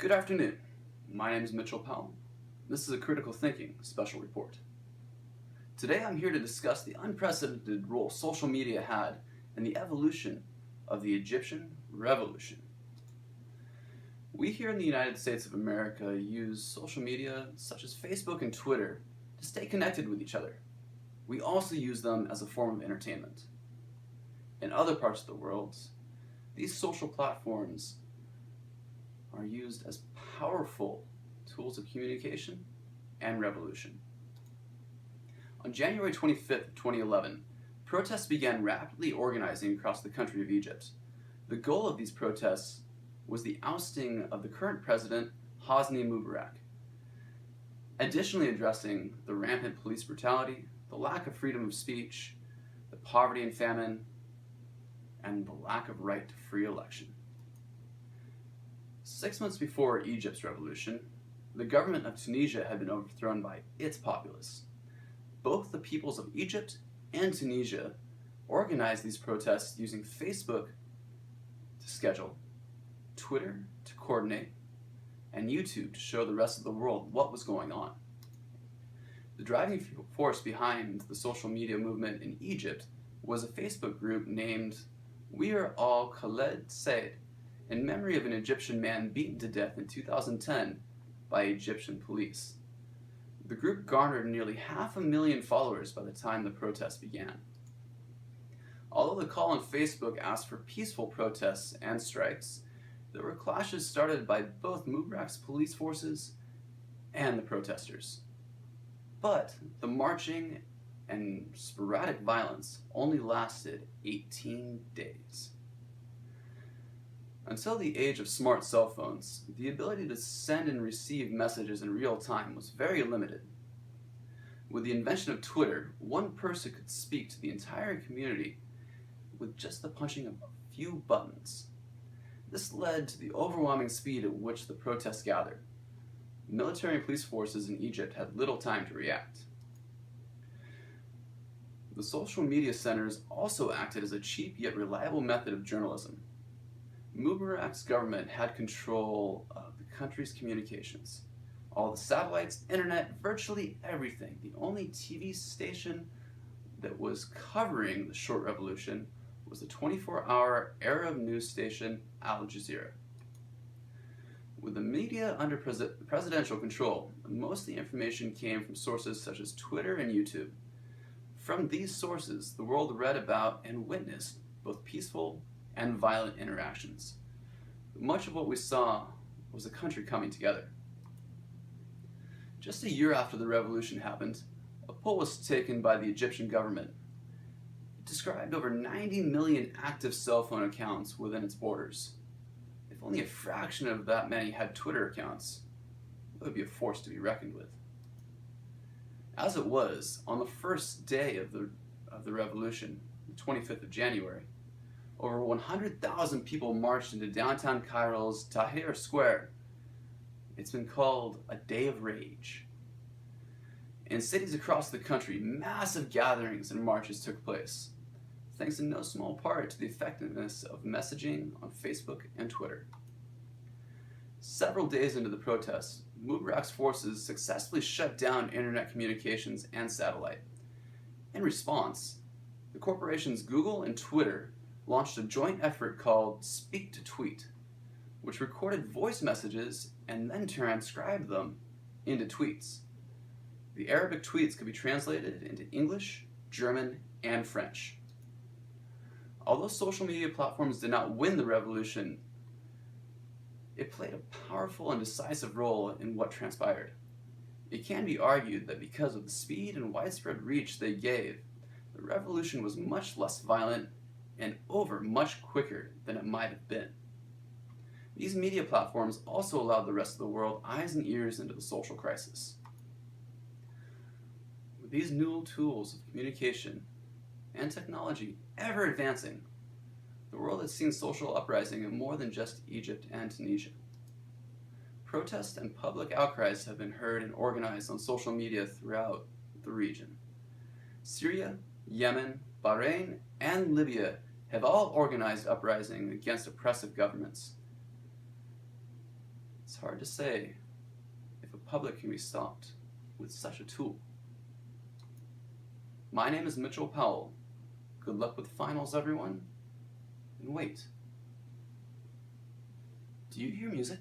Good afternoon. My name is Mitchell Powell. This is a Critical Thinking special report. Today I'm here to discuss the unprecedented role social media had in the evolution of the Egyptian revolution. We here in the United States of America use social media such as Facebook and Twitter to stay connected with each other. We also use them as a form of entertainment. In other parts of the world, these social platforms are used as powerful tools of communication and revolution. On January 25th, 2011, protests began rapidly organizing across the country of Egypt. The goal of these protests was the ousting of the current president, Hosni Mubarak, additionally addressing the rampant police brutality, the lack of freedom of speech, the poverty and famine, and the lack of right to free election. 6 months before Egypt's revolution, the government of Tunisia had been overthrown by its populace. Both the peoples of Egypt and Tunisia organized these protests using Facebook to schedule, Twitter to coordinate, and YouTube to show the rest of the world what was going on. The driving force behind the social media movement in Egypt was a Facebook group named We Are All Khaled Said, in memory of an Egyptian man beaten to death in 2010 by Egyptian police. The group garnered nearly 500,000 followers by the time the protests began. Although the call on Facebook asked for peaceful protests and strikes, there were clashes started by both Mubarak's police forces and the protesters. But the marching and sporadic violence only lasted 18 days. Until the age of smart cell phones, the ability to send and receive messages in real time was very limited. With the invention of Twitter, one person could speak to the entire community with just the punching of a few buttons. This led to the overwhelming speed at which the protests gathered. Military and police forces in Egypt had little time to react. The social media centers also acted as a cheap yet reliable method of journalism. Mubarak's government had control of the country's communications. All the satellites, internet, virtually everything. The only TV station that was covering the short revolution was the 24-hour Arab news station Al Jazeera. With the media under presidential control, most of the information came from sources such as Twitter and YouTube. From these sources, the world read about and witnessed both peaceful and violent interactions. Much of what we saw was the country coming together. Just a year after the revolution happened, a poll was taken by the Egyptian government. It described over 90 million active cell phone accounts within its borders. If only a fraction of that many had Twitter accounts, it would be a force to be reckoned with. As it was, on the first day of the revolution, the 25th of January, over 100,000 people marched into downtown Cairo's Tahrir Square. It's been called a day of rage. In cities across the country, massive gatherings and marches took place, thanks in no small part to the effectiveness of messaging on Facebook and Twitter. Several days into the protests, Mubarak's forces successfully shut down internet communications and satellite. In response, the corporations Google and Twitter launched a joint effort called Speak to Tweet, which recorded voice messages and then transcribed them into tweets. The Arabic tweets could be translated into English, German, and French. Although social media platforms did not win the revolution, it played a powerful and decisive role in what transpired. It can be argued that because of the speed and widespread reach they gave, the revolution was much less violent and over much quicker than it might have been. These media platforms also allowed the rest of the world eyes and ears into the social crisis. With these new tools of communication and technology ever advancing, the world has seen social uprising in more than just Egypt and Tunisia. Protests and public outcries have been heard and organized on social media throughout the region. Syria, Yemen, Bahrain, and Libya have all organized uprising against oppressive governments. It's hard to say if a public can be stopped with such a tool. My name is Mitchell Powell. Good luck with finals, everyone. And wait. Do you hear music?